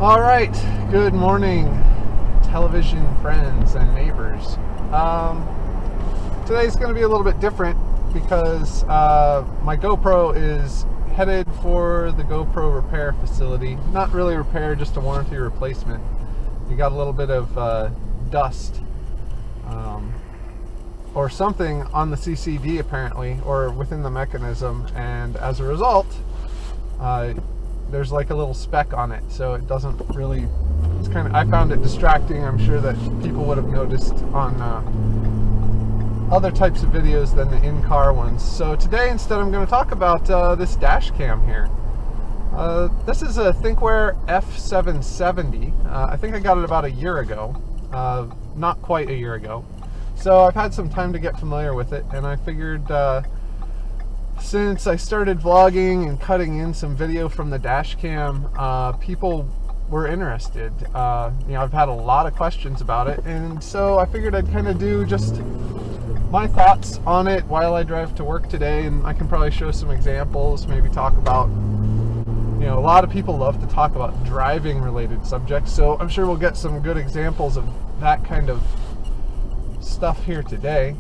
All right, good morning, television friends and neighbors. Today's going to be a little bit different because my GoPro is headed for the GoPro repair facility. Not really repair, just a warranty replacement. You got a little bit of dust or something on the CCD apparently, or within the mechanism, and as a result, there's like a little speck on it, so it doesn't really, it's kind of, I found it distracting. I'm sure that people would have noticed on other types of videos than the in-car ones. So today instead I'm going to talk about this dash cam here. This is a Thinkware F770. I think I got it about a year ago, not quite a year ago. So I've had some time to get familiar with it, and I figured since I started vlogging and cutting in some video from the dash cam, people were interested. I've had a lot of questions about it, and so I figured I'd kind of do just my thoughts on it while I drive to work today, and I can probably show some examples, maybe talk about, a lot of people love to talk about driving related subjects, so I'm sure we'll get some good examples of that kind of stuff here today.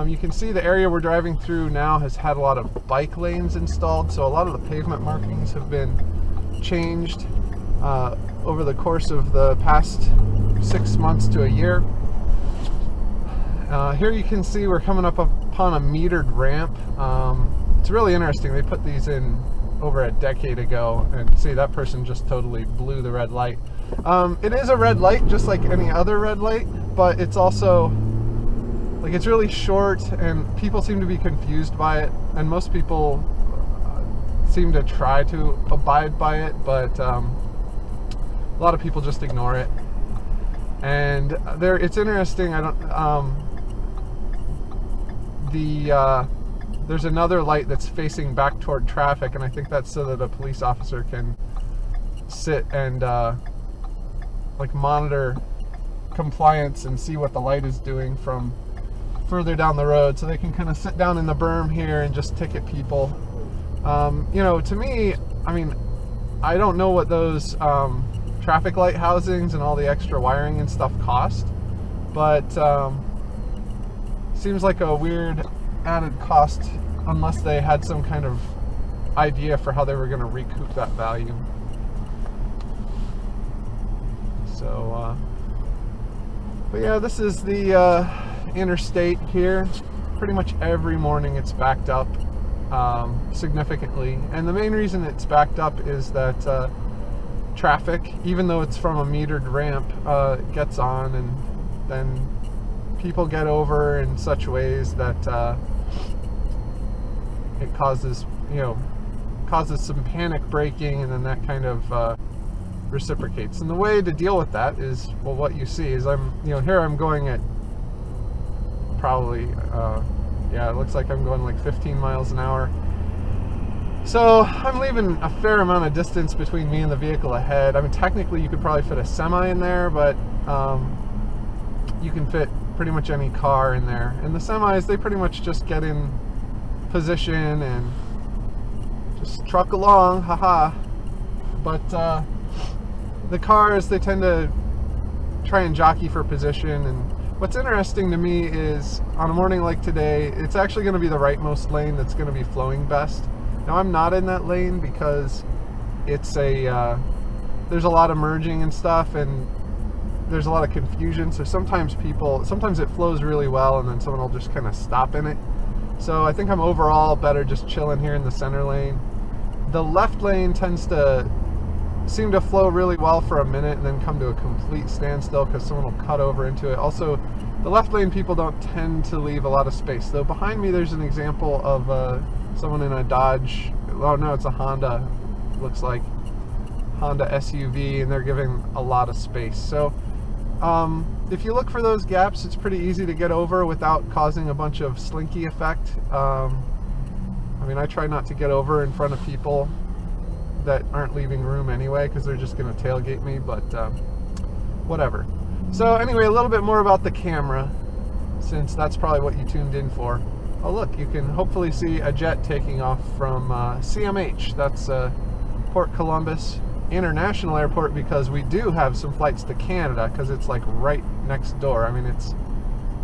You can see the area we're driving through now has had a lot of bike lanes installed, so a lot of the pavement markings have been changed over the course of the past 6 months to a year. Here you can see we're coming up upon a metered ramp. It's really interesting. They put these in over a decade ago, and see, that person just totally blew the red light. It is a red light just like any other red light, but it's also like, it's really short, and people seem to be confused by it, and most people seem to try to abide by it, but a lot of people just ignore it. And it's interesting. There's another light that's facing back toward traffic, and I think that's so that a police officer can sit and monitor compliance and see what the light is doing from further down the road, so they can kind of sit down in the berm here and just ticket people. To me, I don't know what those traffic light housings and all the extra wiring and stuff cost, but seems like a weird added cost unless they had some kind of idea for how they were going to recoup that value. So but yeah, this is the interstate here. Pretty much every morning it's backed up significantly, and the main reason it's backed up is that traffic, even though it's from a metered ramp, gets on, and then people get over in such ways that it causes some panic braking, and then that kind of reciprocates. And the way to deal with that is, well, what you see is here I'm going at probably it looks like I'm going like 15 miles an hour. So I'm leaving a fair amount of distance between me and the vehicle ahead. Technically you could probably fit a semi in there, but you can fit pretty much any car in there. And the semis, they pretty much just get in position and just truck along, haha. But the cars, they tend to try and jockey for position. And what's interesting to me is, on a morning like today, it's actually going to be the rightmost lane that's going to be flowing best. Now, I'm not in that lane because it's there's a lot of merging and stuff, and there's a lot of confusion, so sometimes it flows really well, and then someone will just kind of stop in it. So I think I'm overall better just chilling here in the center lane. The left lane tends to seem to flow really well for a minute and then come to a complete standstill because someone will cut over into it. Also, the left lane people don't tend to leave a lot of space. Though behind me there's an example of someone in a Dodge, oh no, it's a Honda, looks like Honda SUV, and they're giving a lot of space. So if you look for those gaps, it's pretty easy to get over without causing a bunch of slinky effect. I try not to get over in front of people that aren't leaving room anyway, because they're just going to tailgate me, but whatever. So anyway, a little bit more about the camera, since that's probably what you tuned in for. Oh look, you can hopefully see a jet taking off from CMH. That's Port Columbus. international airport because we do have some flights to Canada, because it's like right next door. I mean, it's,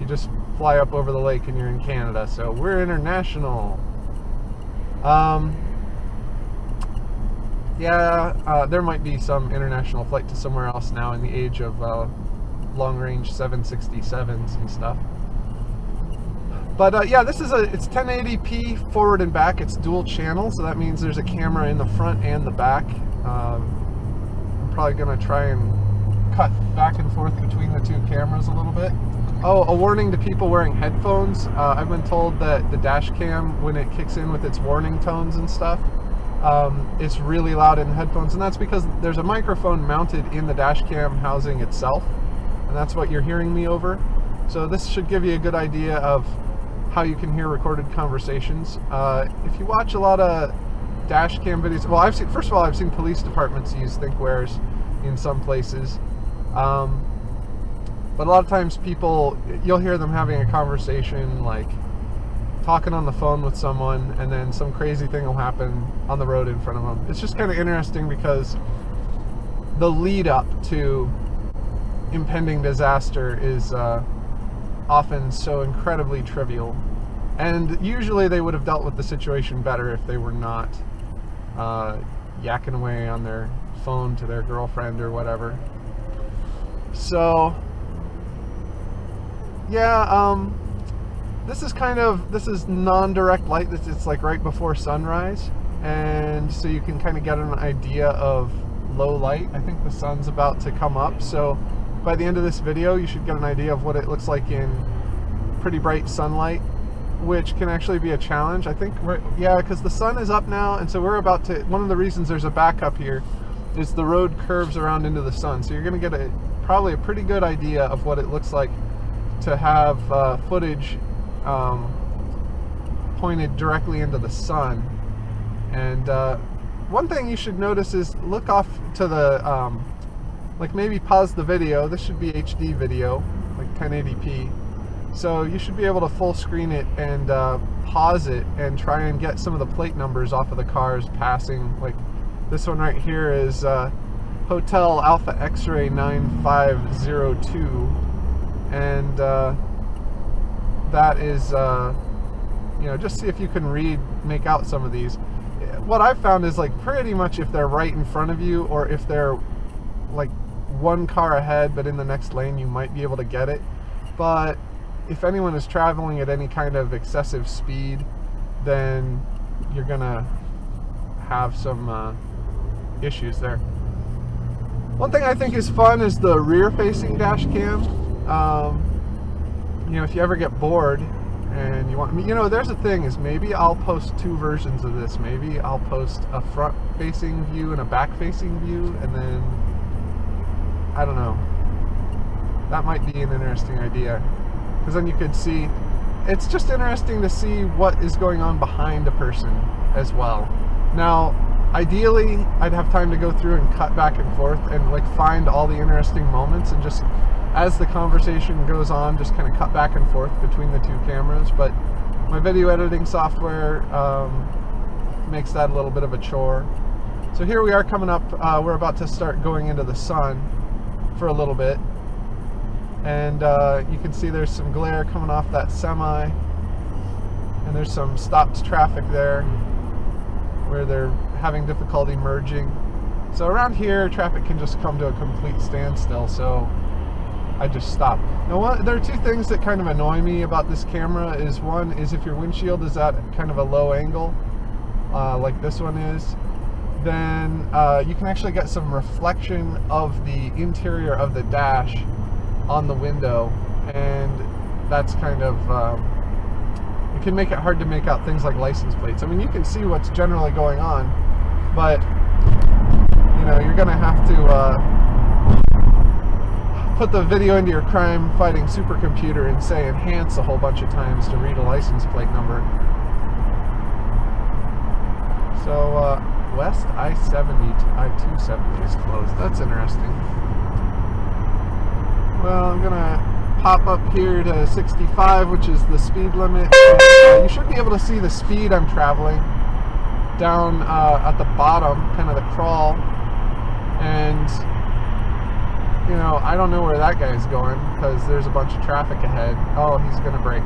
you just fly up over the lake and you're in Canada, so we're international. There might be some international flight to somewhere else now in the age of long-range 767s and stuff. But yeah, this is it's 1080p forward and back. It's dual channel, so that means there's a camera in the front and the back. I'm probably gonna try and cut back and forth between the two cameras a little bit. Oh, a warning to people wearing headphones. I've been told that the Dashcam, when it kicks in with its warning tones and stuff, it's really loud in headphones, and that's because there's a microphone mounted in the Dashcam housing itself, and that's what you're hearing me over. So this should give you a good idea of how you can hear recorded conversations. If you watch a lot of Dashcam videos, well, first of all, I've seen police departments use Thinkwares in some places, but a lot of times you'll hear them having a conversation, like talking on the phone with someone, and then some crazy thing will happen on the road in front of them. It's just kind of interesting because the lead up to impending disaster is often so incredibly trivial, and usually they would have dealt with the situation better if they were not yakking away on their phone to their girlfriend or whatever. So yeah, this is non-direct light. It's like right before sunrise, and so you can kind of get an idea of low light. I think the sun's about to come up, so by the end of this video you should get an idea of what it looks like in pretty bright sunlight, which can actually be a challenge. I think because the sun is up now, and so we're about to, one of the reasons there's a backup here is the road curves around into the sun, so you're going to get probably a pretty good idea of what it looks like to have footage pointed directly into the sun. And one thing you should notice is look off to the like maybe pause the video. This should be HD video, like 1080p, so you should be able to full screen it and pause it and try and get some of the plate numbers off of the cars passing. Like this one right here is Hotel Alpha X-Ray 9502, and that is just see if you can make out some of these. What I've found is, like, pretty much if they're right in front of you, or if they're like one car ahead but in the next lane, you might be able to get it. But if anyone is traveling at any kind of excessive speed, then you're gonna have some issues there. One thing I think is fun is the rear-facing dash cam. If you ever get bored and you want, there's a thing is, maybe I'll post two versions of this. Maybe I'll post a front-facing view and a back-facing view, and then, I don't know, that might be an interesting idea, because then you could see, it's just interesting to see what is going on behind a person as well. Now, ideally, I'd have time to go through and cut back and forth and like find all the interesting moments, and just as the conversation goes on, just kind of cut back and forth between the two cameras. But my video editing software makes that a little bit of a chore. So here we are coming up, we're about to start going into the sun for a little bit, and you can see there's some glare coming off that semi, and there's some stopped traffic there where they're having difficulty merging. So around here, traffic can just come to a complete standstill, so I just stop. Now, there are two things that kind of annoy me about this camera. One is if your windshield is at kind of a low angle, like this one is, then you can actually get some reflection of the interior of the dash on the window, and that's kind of, it can make it hard to make out things like license plates. I mean, you can see what's generally going on, but you're gonna have to put the video into your crime-fighting supercomputer and say enhance a whole bunch of times to read a license plate number. So West I-70 to I-270 is closed. That's interesting. Well, I'm gonna pop up here to 65, which is the speed limit. You should be able to see the speed I'm traveling down at the bottom, kind of the crawl. And, you know, I don't know where that guy's going because there's a bunch of traffic ahead. Oh, he's going to brake.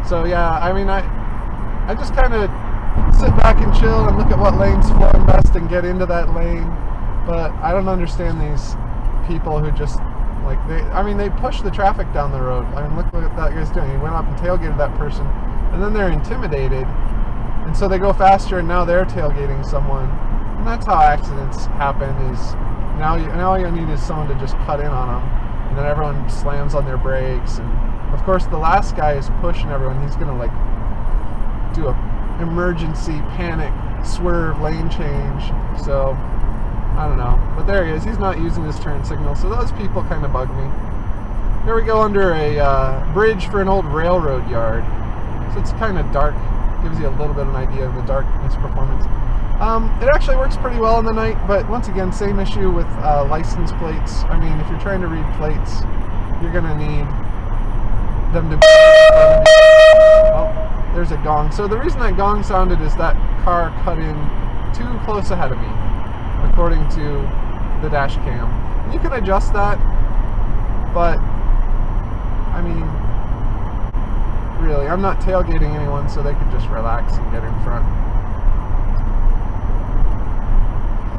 So, yeah, I mean, I just kind of sit back and chill and look at what lane's flowing best and get into that lane. But I don't understand these people who just, like, they push the traffic down the road. I mean, look what that guy's doing. He went up and tailgated that person, and then they're intimidated, and so they go faster, and now they're tailgating someone. And that's how accidents happen, is now all you need is someone to just cut in on them, and then everyone slams on their brakes. And of course the last guy is pushing everyone. He's gonna like do a emergency panic swerve lane change. So I don't know, but there he is. He's not using his turn signal, so those people kind of bug me. Here we go under a bridge for an old railroad yard, so it's kind of dark. Gives you a little bit of an idea of the darkness performance. It actually works pretty well in the night, but once again, same issue with license plates. I mean, if you're trying to read plates, you're going to need them to be... Oh, there's a gong. So the reason that gong sounded is that car cut in too close ahead of me, according to the dash cam. And you can adjust that, but, I mean, really, I'm not tailgating anyone, so they could just relax and get in front.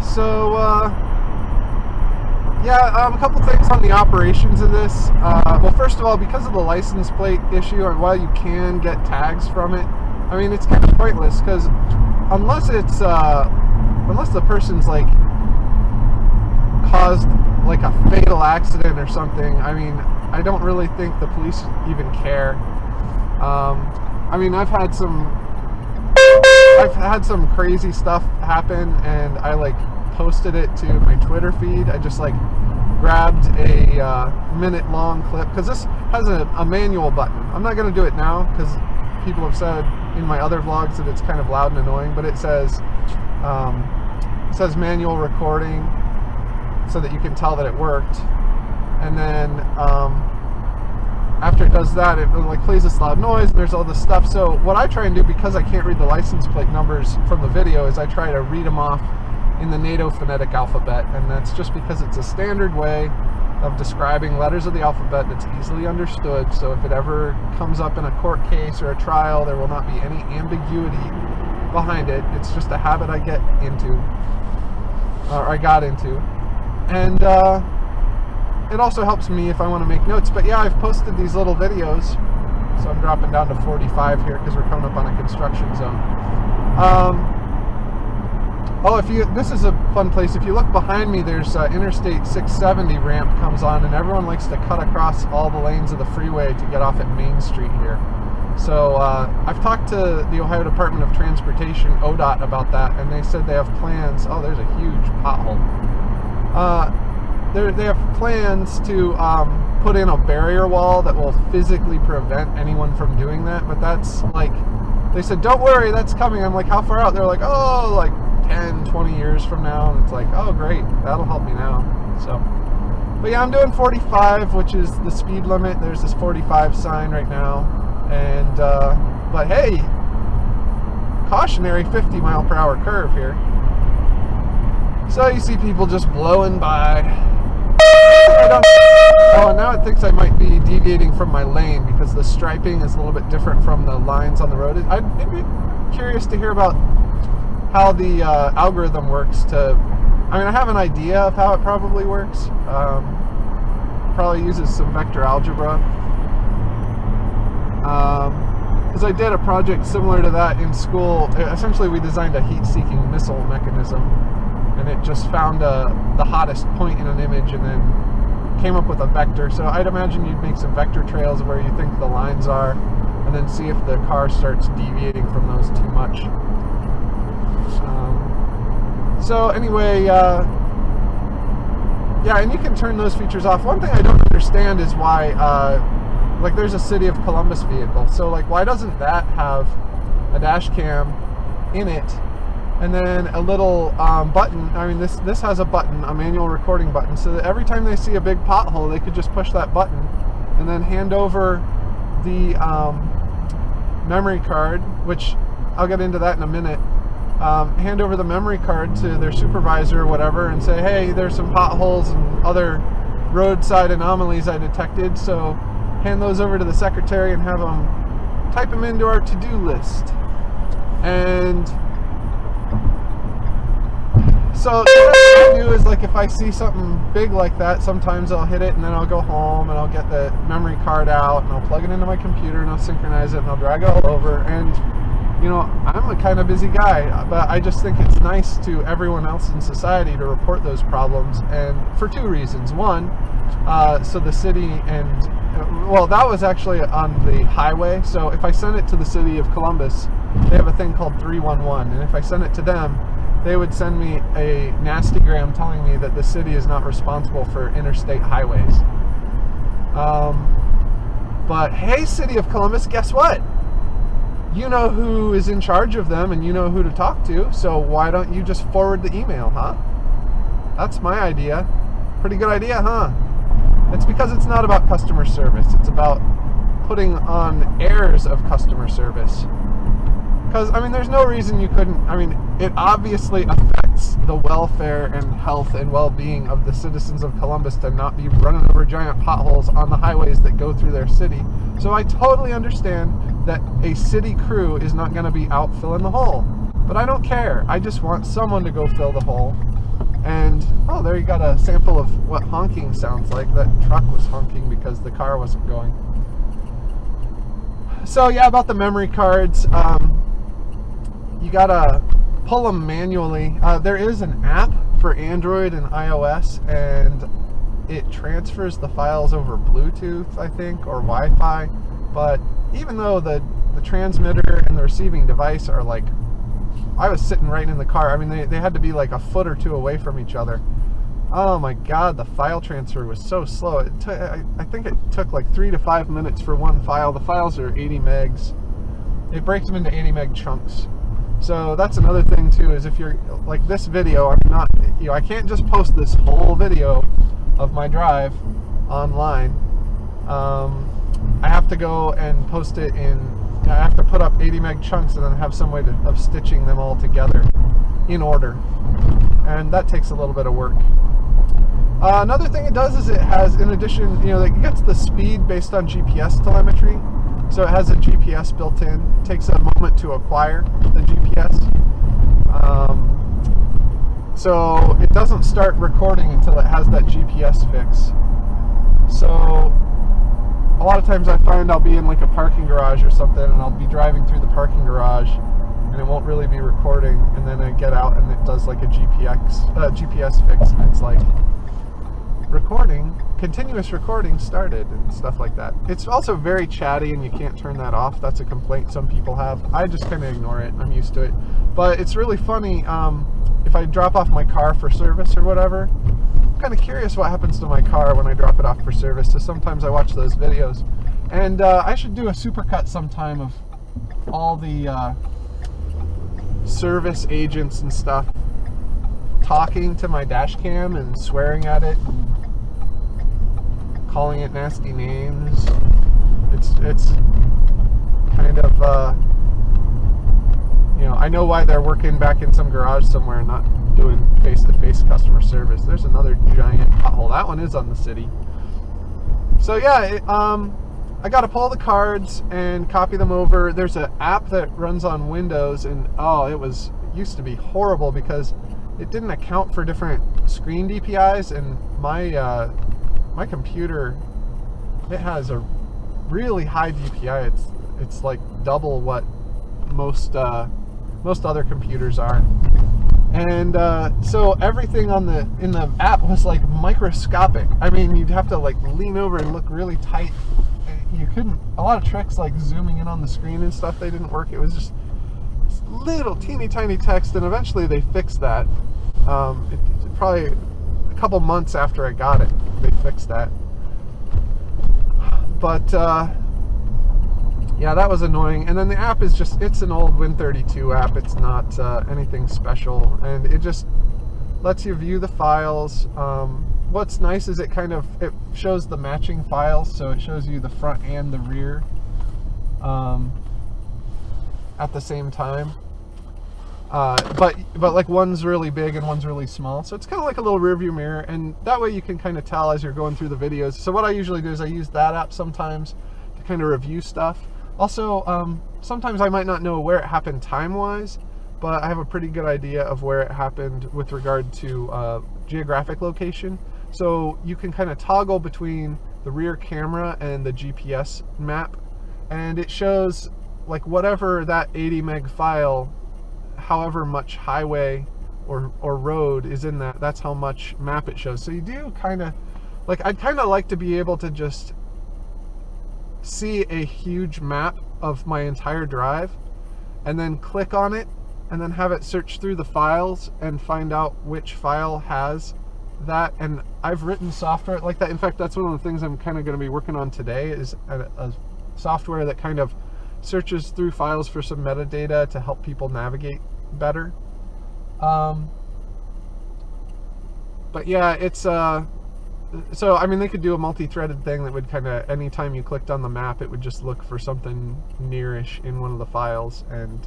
So, yeah, a couple things on the operations of this. Well, first of all, because of the license plate issue, and while you can get tags from it, I mean, it's kind of pointless, because unless the person's, like, caused, like, a fatal accident or something, I mean, I don't really think the police even care. I mean, I've had some crazy stuff happen, and I like posted it to my Twitter feed. I just like grabbed a minute-long clip, because this has a manual button. I'm not going to do it now because people have said in my other vlogs that it's kind of loud and annoying, but it says manual recording so that you can tell that it worked. And then after it does that, it like plays this loud noise, and there's all this stuff. So what I try and do, because I can't read the license plate numbers from the video, is I try to read them off in the NATO phonetic alphabet, and that's just because it's a standard way of describing letters of the alphabet that's easily understood. So if it ever comes up in a court case or a trial, there will not be any ambiguity behind it. It's just a habit I get into, or I got into. And it also helps me if I want to make notes. But yeah, I've posted these little videos, so I'm dropping down to 45 here because we're coming up on a construction zone. This is a fun place. If you look behind me, there's Interstate 670 ramp comes on, and everyone likes to cut across all the lanes of the freeway to get off at Main Street here. So I've talked to the Ohio Department of Transportation, ODOT, about that, and they said they have plans. Oh, there's a huge pothole. They have plans to put in a barrier wall that will physically prevent anyone from doing that, but that's like, they said, don't worry, that's coming. I'm like, how far out? They're like, oh, like 10, 20 years from now. And it's like, oh, great, that'll help me now. So, but yeah, I'm doing 45, which is the speed limit. There's this 45 sign right now. And, but hey, cautionary 50 mile per hour curve here. So you see people just blowing by. Oh, and now it thinks I might be deviating from my lane because the striping is a little bit different from the lines on the road. I'd be curious to hear about how the algorithm works I mean, I have an idea of how it probably works. Probably uses some vector algebra. Because I did a project similar to that in school. Essentially, we designed a heat-seeking missile mechanism, and it just found the hottest point in an image and then came up with a vector. So I'd imagine you'd make some vector trails where you think the lines are, and then see if the car starts deviating from those too much. So anyway, yeah, and you can turn those features off. One thing I don't understand is why, like, there's a City of Columbus vehicle. So, like, why doesn't that have a dash cam in it? And then a little button. I mean, this has a button, a manual recording button, so that every time they see a big pothole, they could just push that button and then hand over the memory card, which I'll get into that in a minute. hand over the memory card to their supervisor or whatever and say, hey, there's some potholes and other roadside anomalies I detected, so hand those over to the secretary and have them type them into our to-do list. And so what I do is, like, if I see something big like that, sometimes I'll hit it and then I'll go home and I'll get the memory card out and I'll plug it into my computer and I'll synchronize it and I'll drag it all over. And you know, I'm a kind of busy guy, but I just think it's nice to everyone else in society to report those problems, and for two reasons. One, so the city and, well, that was actually on the highway, so if I send it to the city of Columbus, they have a thing called 311, and if I send it to them, they would send me a nastygram telling me that the city is not responsible for interstate highways. But hey, city of Columbus, guess what? You know who is in charge of them and you know who to talk to, so why don't you just forward the email, huh? That's my idea. Pretty good idea, huh? It's because it's not about customer service. It's about putting on airs of customer service. Because, I mean, there's no reason you couldn't. I mean, it obviously affects the welfare and health and well-being of the citizens of Columbus to not be running over giant potholes on the highways that go through their city. So I totally understand that a city crew is not going to be out filling the hole. But I don't care. I just want someone to go fill the hole. And, oh, there you got a sample of what honking sounds like. That truck was honking because the car wasn't going. So, yeah, about the memory cards. You gotta pull them manually. There is an app for Android and iOS, and it transfers the files over Bluetooth, I think, or Wi-Fi. But even though the transmitter and the receiving device are like, I was sitting right in the car. I mean, they had to be like a foot or two away from each other. Oh my God, the file transfer was so slow. I think it took like 3 to 5 minutes for one file. The files are 80 megs. It breaks them into 80 meg chunks. So that's another thing too, is if you're like this video, I'm not, you know, I can't just post this whole video of my drive online. I have to go and post it I have to put up 80 meg chunks and then have some way of stitching them all together in order. And that takes a little bit of work. Another thing it does is it has, in addition, you know, it gets the speed based on GPS telemetry. So it has a GPS built in. It takes a moment to acquire the GPS. So it doesn't start recording until it has that GPS fix. So a lot of times I find I'll be in like a parking garage or something, and I'll be driving through the parking garage and it won't really be recording, and then I get out and it does like a GPS fix, and it's like, continuous recording started, and stuff like that. It's also very chatty, and you can't turn that off. That's a complaint some people have. I just kind of ignore it. I'm used to it. But it's really funny, if I drop off my car for service or whatever, I'm kind of curious what happens to my car when I drop it off for service, so sometimes I watch those videos. And I should do a supercut sometime of all the service agents and stuff talking to my dash cam and swearing at it and calling it nasty names. It's kind of, you know, I know why they're working back in some garage somewhere and not doing face-to-face customer service. There's another giant pothole. That one is on the city. So yeah, I got to pull the cards and copy them over. There's an app that runs on Windows, and oh, it used to be horrible because it didn't account for different screen DPIs, and my computer, it has a really high DPI. It's like double what most other computers are. And so everything in the app was like microscopic. I mean, you'd have to like lean over and look really tight. You couldn't, a lot of tricks like zooming in on the screen and stuff, they didn't work. It was just little teeny tiny text, and eventually they fixed that. Probably a couple months after I got it, they fixed that. But yeah, that was annoying. And then the app is just, it's an old Win32 app. It's not anything special, and it just lets you view the files. What's nice is it shows the matching files, so it shows you the front and the rear at the same time. But like one's really big and one's really small, so it's kind of like a little rear view mirror, and that way you can kind of tell as you're going through the videos. So what I usually do is I use that app sometimes to kind of review stuff. Also, sometimes I might not know where it happened time-wise, but I have a pretty good idea of where it happened with regard to geographic location. So you can kind of toggle between the rear camera and the GPS map, and it shows like whatever that 80 meg file, however much highway or road is in that, that's how much map it shows. So you do kind of, like, I'd kind of like to be able to just see a huge map of my entire drive and then click on it and then have it search through the files and find out which file has that. And I've written software like that. In fact, that's one of the things I'm kind of going to be working on today, is a software that kind of searches through files for some metadata to help people navigate better. But yeah, it's so I mean, they could do a multi-threaded thing that would kind of, anytime you clicked on the map, it would just look for something nearish in one of the files, and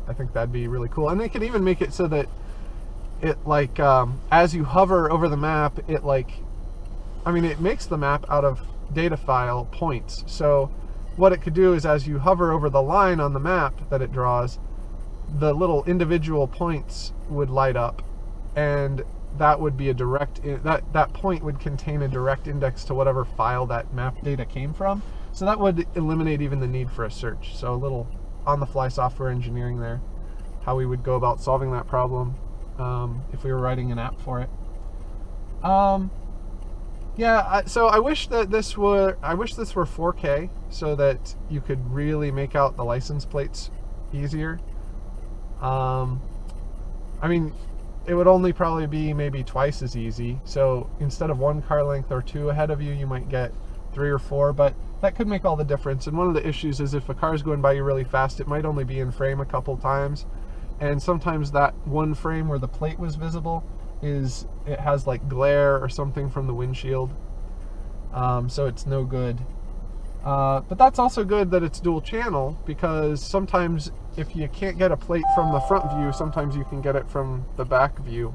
I think that'd be really cool. And they could even make it so that it, like, as you hover over the map, it, like, I mean, it makes the map out of data file points. So what it could do is, as you hover over the line on the map that it draws, the little individual points would light up, and that would be a direct, that point would contain a direct index to whatever file that map data came from. So that would eliminate even the need for a search. So a little on-the-fly software engineering there, how we would go about solving that problem if we were writing an app for it. Yeah, so I wish that this were 4K, so that you could really make out the license plates easier. I mean, it would only probably be maybe twice as easy. So instead of one car length or two ahead of you, you might get 3 or 4, but that could make all the difference. And one of the issues is, if a car is going by you really fast, it might only be in frame a couple times. And sometimes that one frame where the plate was visible it has like glare or something from the windshield. So it's no good. But that's also good that it's dual channel, because sometimes if you can't get a plate from the front view, sometimes you can get it from the back view.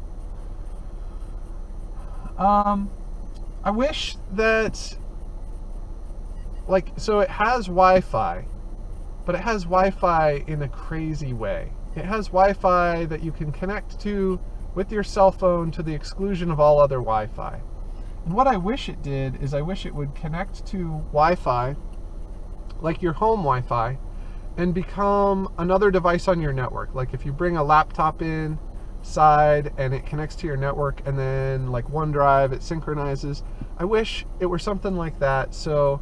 I wish that, like, so it has Wi-Fi, but it has Wi-Fi in a crazy way. It has Wi-Fi that you can connect to with your cell phone to the exclusion of all other Wi-Fi. And what I wish it did is, I wish it would connect to Wi-Fi, like your home Wi-Fi, and become another device on your network. Like if you bring a laptop inside and it connects to your network, and then like OneDrive, it synchronizes. I wish it were something like that. So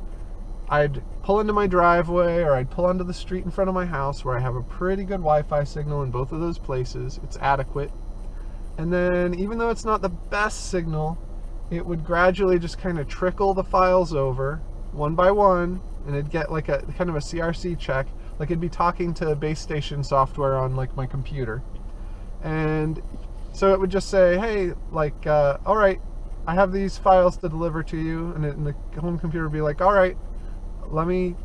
I'd pull into my driveway, or I'd pull onto the street in front of my house where I have a pretty good Wi-Fi signal in both of those places. It's adequate. And then, even though it's not the best signal, it would gradually just kind of trickle the files over one by one, and it'd get like a kind of a CRC check. Like it'd be talking to base station software on like my computer. And so it would just say, hey, like, all right, I have these files to deliver to you. And the home computer would be like, all right, let me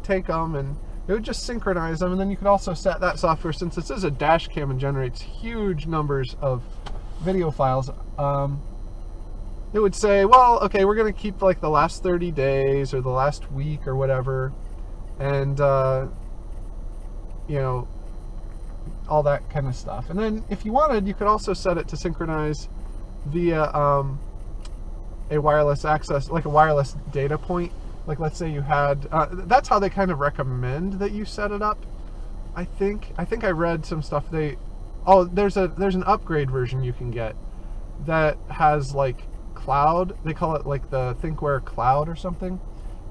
take them, and it would just synchronize them. And then you could also set that software, since this is a dash cam and generates huge numbers of video files, it would say, well, okay, we're going to keep like the last 30 days or the last week or whatever, and you know, all that kind of stuff. And then if you wanted, you could also set it to synchronize via a wireless access, like a wireless data point. Like let's say you had, that's how they kind of recommend that you set it up. I think I read some stuff. There's an upgrade version you can get that has like cloud. They call it like the Thinkware Cloud or something.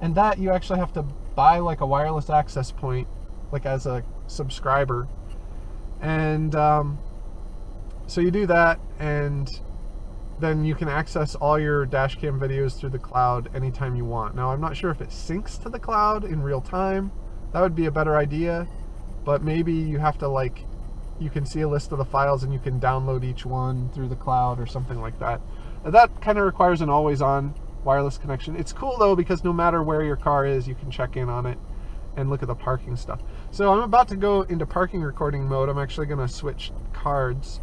And that you actually have to buy like a wireless access point, like as a subscriber. And so you do that, and then you can access all your dashcam videos through the cloud anytime you want. Now, I'm not sure if it syncs to the cloud in real time. That would be a better idea, but maybe you have to, like, you can see a list of the files and you can download each one through the cloud or something like that. That kind of requires an always-on wireless connection. It's cool though, because no matter where your car is, you can check in on it. and look at the parking stuff. So I'm about to go into parking recording mode. I'm actually going to switch cards.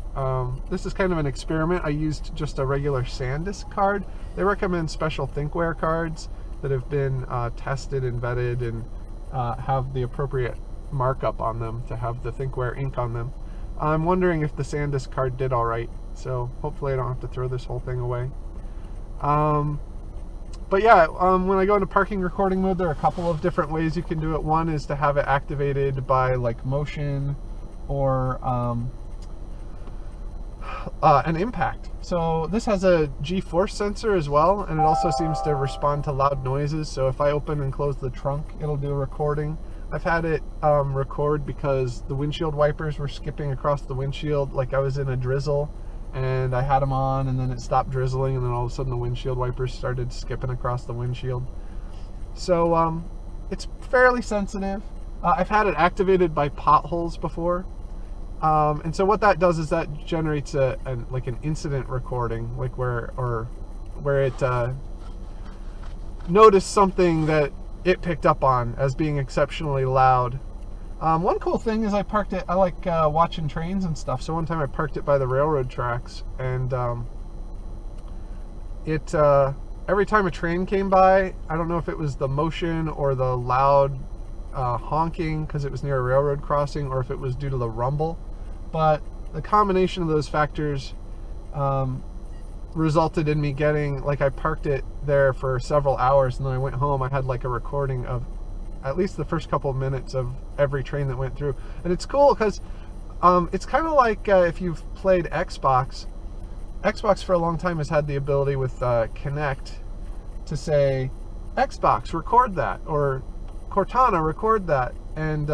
This is kind of an experiment. I used just a regular SanDisk card. They recommend special Thinkware cards that have been tested and vetted and have the appropriate markup on them to have the Thinkware ink on them. I'm wondering if the SanDisk card did all right, so hopefully I don't have to throw this whole thing away. But yeah, when I go into parking recording mode, there are a couple of different ways you can do it. One is to have it activated by like motion or an impact. So this has a G-force sensor as well, and it also seems to respond to loud noises. So if I open and close the trunk, it'll do a recording. I've had it record because the windshield wipers were skipping across the windshield, like I was in a drizzle and I had them on, and then it stopped drizzling, and then all of a sudden the windshield wipers started skipping across the windshield. So it's fairly sensitive. I've had it activated by Potholes before, and so what that does is that generates like an incident recording, like where it noticed something that it picked up on as being exceptionally loud. One cool thing is I parked it, I like watching trains and stuff, so one time I parked it by the railroad tracks, and every time a train came by, I don't know if it was the motion or the loud honking because it was near a railroad crossing, or if it was due to the rumble, but the combination of those factors resulted in me getting, like, I parked it there for several hours, and then I went home. I had like a recording of at least the first couple of minutes of every train that went through. And it's cool because it's kind of like if you've played Xbox for a long time has had the ability with Kinect to say, Xbox, record that, or Cortana, record that. And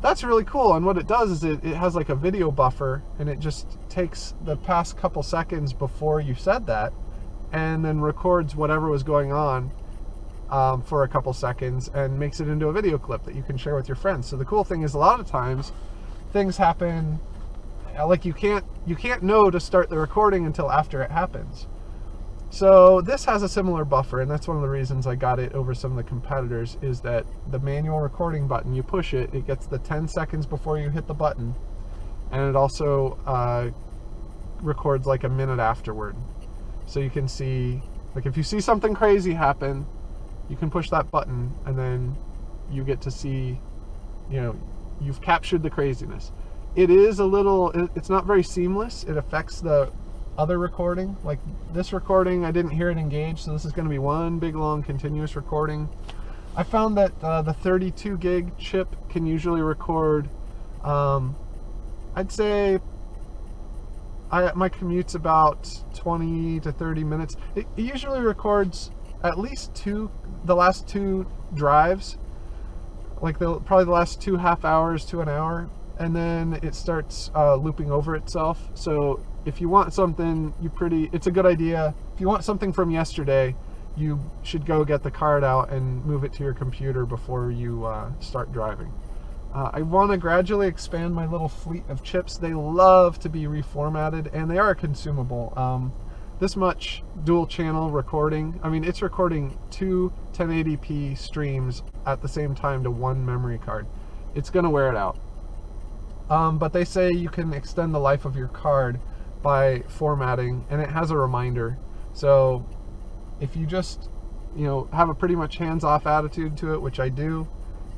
that's really cool. And what it does is it has like a video buffer, and it just takes the past couple seconds before you said that and then records whatever was going on for a couple seconds and makes it into a video clip that you can share with your friends. So the cool thing is, a lot of times things happen like you can't know to start the recording until after it happens. So this has a similar buffer, and that's one of the reasons I got it over some of the competitors, is that the manual recording button, you push it, it gets the 10 seconds before you hit the button, and it also records like a minute afterward. So you can see, like, if you see something crazy happen, you can push that button, and then you get to see, you know, you've captured the craziness. It is a little, it's not very seamless. It affects the other recording. Like this recording, I didn't hear it engage, so this is going to be one big long continuous recording. I found that the 32 gig chip can usually record, I'd say my commute's about 20 to 30 minutes. It usually records at least the last two drives, like probably the last 2 half hours to an hour, and then it starts looping over itself. So if you want something, it's a good idea. If you want something from yesterday, you should go get the card out and move it to your computer before you start driving. I want to gradually expand my little fleet of chips. They love to be reformatted, and they are consumable. This much dual channel recording, I mean, it's recording 2 1080p streams at the same time to one memory card. It's going to wear it out. But they say you can extend the life of your card by formatting, and it has a reminder. So if you just, have a pretty much hands-off attitude to it, which I do,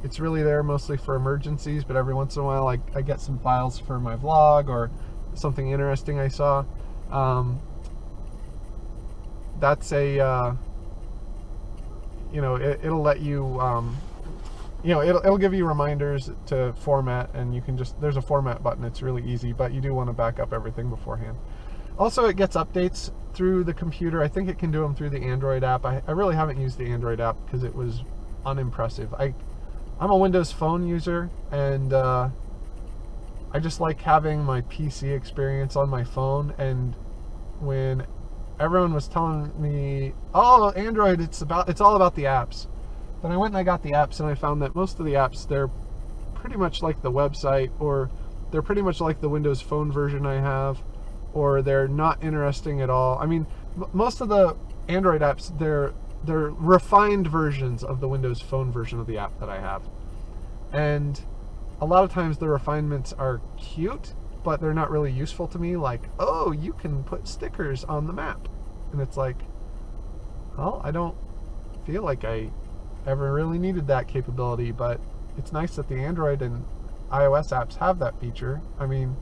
it's really there mostly for emergencies, but every once in a while I get some files for my vlog or something interesting I saw. That's a, it'll let you, it'll give you reminders to format, and you can there's a format button. It's really easy, but you do want to back up everything beforehand. Also, it gets updates through the computer. I think it can do them through the Android app. I really haven't used the Android app because it was unimpressive. I'm a Windows Phone user, and I just like having my PC experience on my phone. And when everyone was telling me, oh, Android, it's all about the apps, then I went and I got the apps, and I found that most of the apps, they're pretty much like the website, or they're pretty much like the Windows Phone version I have, or they're not interesting at all. I mean, most of the Android apps, they're they're refined versions of the Windows Phone version of the app that I have. And a lot of times the refinements are cute, but they're not really useful to me. Like, oh, you can put stickers on the map. And it's like, well, I don't feel like I ever really needed that capability, but it's nice that the Android and iOS apps have that feature. I mean,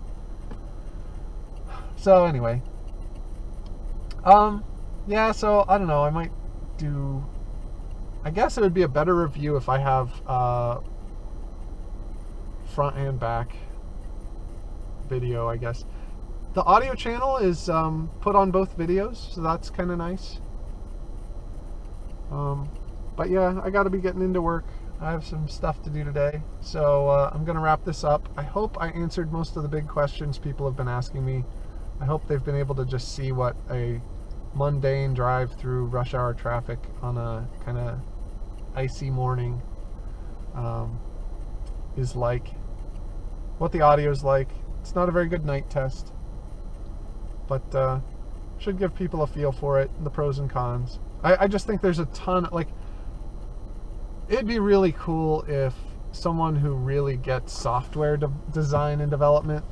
so anyway, yeah, so I don't know, I guess it would be a better review if I have front and back video, I guess. The audio channel is put on both videos, so that's kind of nice. But yeah, I got to be getting into work. I have some stuff to do today, so I'm going to wrap this up. I hope I answered most of the big questions people have been asking me. I hope they've been able to just see what a mundane drive through rush hour traffic on a kind of icy morning is like, what the audio is like. It's not a very good night test, but should give people a feel for it, the pros and cons. I just think there's a ton, like, it'd be really cool if someone who really gets software design and development,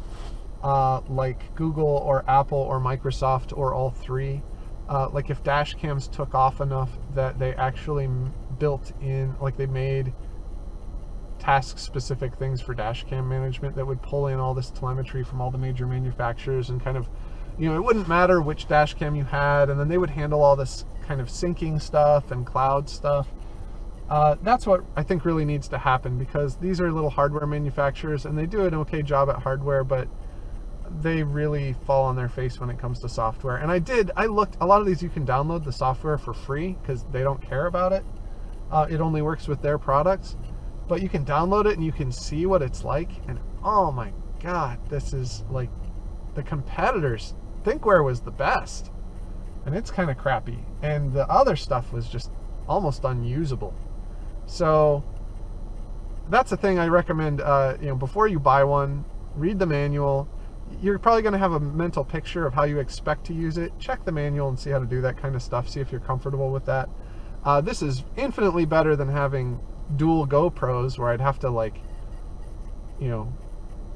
like Google or Apple or Microsoft or all three, like if Dashcams took off enough that they actually built in, like they made task-specific things for Dashcam management that would pull in all this telemetry from all the major manufacturers and kind of, you know, it wouldn't matter which Dashcam you had, and then they would handle all this kind of syncing stuff and cloud stuff. That's what I think really needs to happen, because these are little hardware manufacturers and they do an okay job at hardware, but they really fall on their face when it comes to software. And I looked, a lot of these you can download the software for free because they don't care about it. It only works with their products, but you can download it and you can see what it's like. And oh my God, this is like the competitors. Thinkware was the best, and it's kind of crappy. And the other stuff was just almost unusable. So that's the thing I recommend, you know, before you buy one, read the manual. You're probably going to have a mental picture of how you expect to use it. Check the manual and see how to do that kind of stuff. See if you're comfortable with that. This is infinitely better than having dual GoPros where I'd have to, like, you know,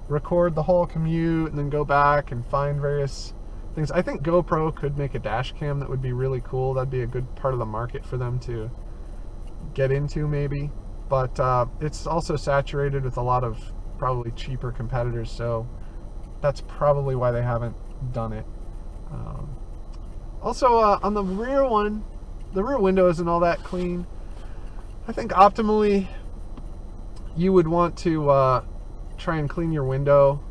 record the whole commute and then go back and find various things. I think GoPro could make a dash cam that would be really cool. That'd be a good part of the market for them to get into, maybe. But it's also saturated with a lot of probably cheaper competitors, so that's probably why they haven't done it. Also, on the rear one, the rear window isn't all that clean. I think optimally you would want to try and clean your window.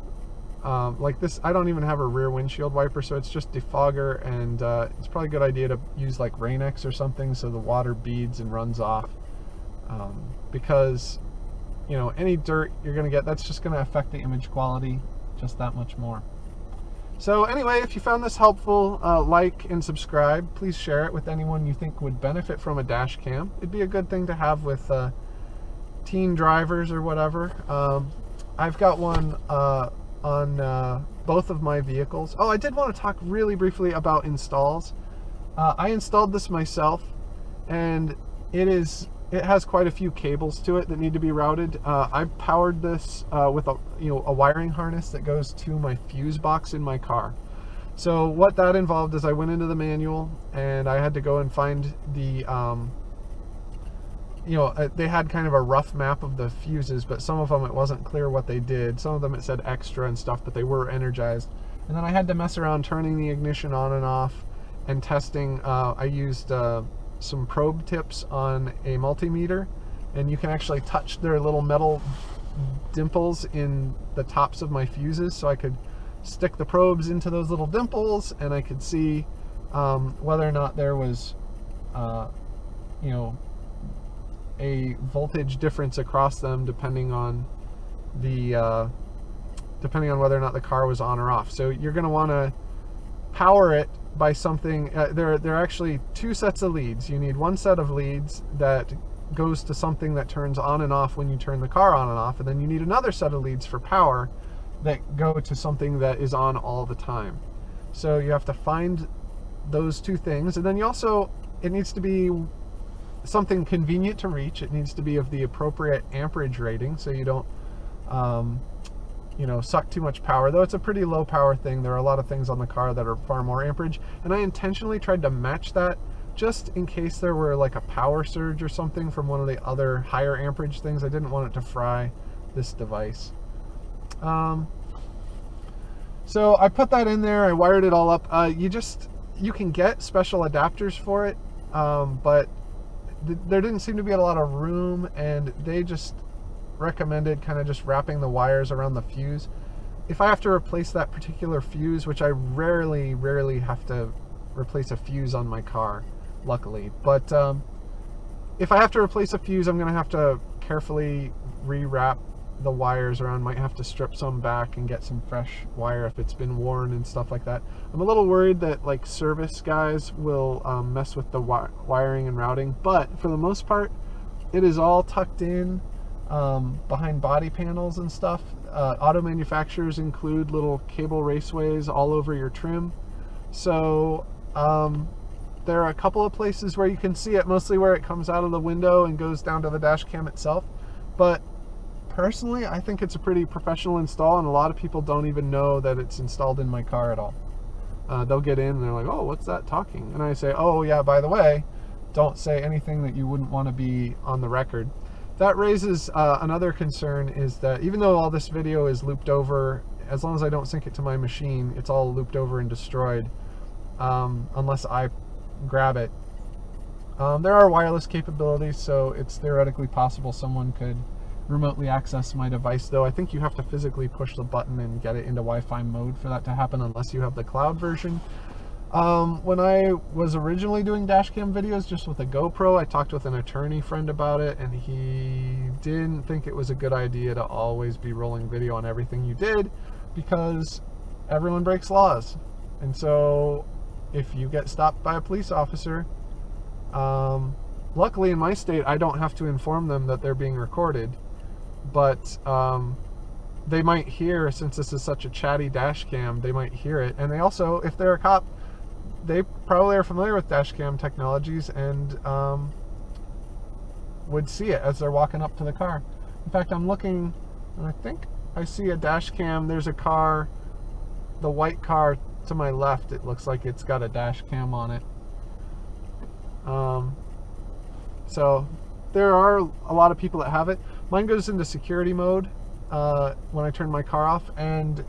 Like this, I don't even have a rear windshield wiper, so it's just defogger, and it's probably a good idea to use like Rain-X or something so the water beads and runs off. Because, you know, any dirt you're going to get, that's just going to affect the image quality just that much more. So anyway, if you found this helpful, like and subscribe. Please share it with anyone you think would benefit from a dash cam. It'd be a good thing to have with teen drivers or whatever. I've got one on both of my vehicles. Oh, I did want to talk really briefly about installs. I installed this myself, and it has quite a few cables to it that need to be routed. I powered this with a wiring harness that goes to my fuse box in my car. So what that involved is I went into the manual and I had to go and find the they had kind of a rough map of the fuses, but some of them it wasn't clear what they did. Some of them it said extra and stuff, but they were energized. And then I had to mess around turning the ignition on and off and testing. I used some probe tips on a multimeter, and you can actually touch their little metal dimples in the tops of my fuses, so I could stick the probes into those little dimples and I could see whether or not there was a voltage difference across them depending on whether or not the car was on or off. So you're going to want to power it by something. There are actually two sets of leads. You need one set of leads that goes to something that turns on and off when you turn the car on and off, and then you need another set of leads for power that go to something that is on all the time. So you have to find those two things, and then it needs to be something convenient to reach. It needs to be of the appropriate amperage rating, so you don't suck too much power, though it's a pretty low power thing. There are a lot of things on the car that are far more amperage, and I intentionally tried to match that just in case there were like a power surge or something from one of the other higher amperage things. I didn't want it to fry this device. So I put that in there, I wired it all up. You can get special adapters for it, but there didn't seem to be a lot of room, and they just recommended kind of just wrapping the wires around the fuse. If I have to replace that particular fuse, which I rarely have to replace a fuse on my car, luckily, but if I have to replace a fuse, I'm going to have to carefully rewrap the wires around. Might have to strip some back and get some fresh wire if it's been worn and stuff like that. I'm a little worried that like service guys will mess with the wiring and routing, but for the most part it is all tucked in behind body panels and stuff. Auto manufacturers include little cable raceways all over your trim, so there are a couple of places where you can see it, mostly where it comes out of the window and goes down to the dash cam itself. But personally, I think it's a pretty professional install, and a lot of people don't even know that it's installed in my car at all. They'll get in and they're like, oh, what's that talking? And I say, oh yeah, by the way, don't say anything that you wouldn't want to be on the record. That raises another concern, is that even though all this video is looped over, as long as I don't sync it to my machine, it's all looped over and destroyed, unless I grab it. There are wireless capabilities, so it's theoretically possible someone could remotely access my device, though I think you have to physically push the button and get it into Wi-Fi mode for that to happen, unless you have the cloud version. When I was originally doing dashcam videos just with a GoPro, I talked with an attorney friend about it, and he didn't think it was a good idea to always be rolling video on everything you did, because everyone breaks laws. And so if you get stopped by a police officer, luckily in my state I don't have to inform them that they're being recorded, but they might hear, since this is such a chatty dash cam, they might hear it. And they also, if they're a cop, they probably are familiar with dash cam technologies and would see it as they're walking up to the car. In fact, I'm looking and I think I see a dash cam. There's a car, the white car to my left, it looks like it's got a dash cam on it. So there are a lot of people that have it. Mine goes into security mode when I turn my car off, and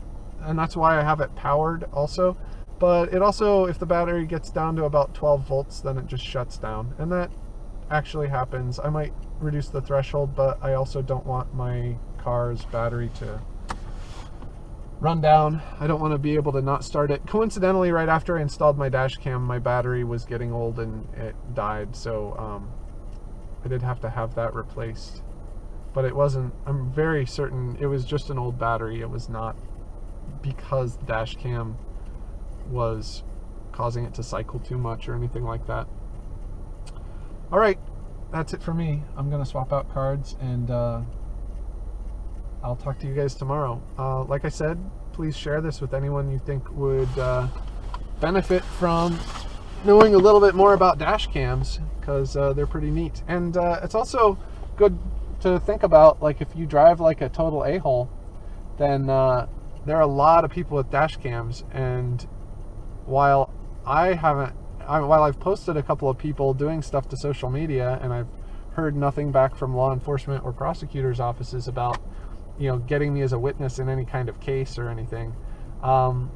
that's why I have it powered also. But it also, if the battery gets down to about 12 volts, then it just shuts down, and that actually happens. I might reduce the threshold, but I also don't want my car's battery to run down. I don't want to be able to not start it. Coincidentally, right after I installed my dash cam, my battery was getting old and it died, so I did have to have that replaced. But it wasn't, I'm very certain it was just an old battery. It was not because the dash cam was causing it to cycle too much or anything like that. All right, that's it for me. I'm gonna swap out cards, and I'll talk to you guys tomorrow. Like I said, please share this with anyone you think would benefit from knowing a little bit more about dash cams, because they're pretty neat. And it's also good to think about, like, if you drive like a total a-hole, then there are a lot of people with dash cams, and while I've posted a couple of people doing stuff to social media, and I've heard nothing back from law enforcement or prosecutors' offices about, getting me as a witness in any kind of case or anything. The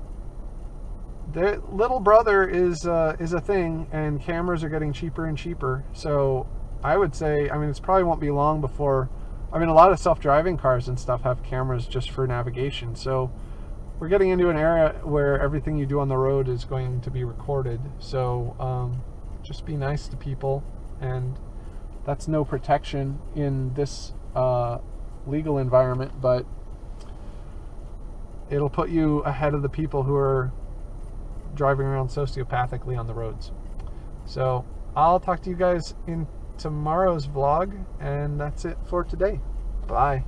little brother is a thing, and cameras are getting cheaper and cheaper. So I would say, it probably won't be long before, a lot of self-driving cars and stuff have cameras just for navigation. So we're getting into an era where everything you do on the road is going to be recorded. So just be nice to people, and that's no protection in this legal environment, but it'll put you ahead of the people who are driving around sociopathically on the roads. So I'll talk to you guys in tomorrow's vlog, and that's it for today. Bye.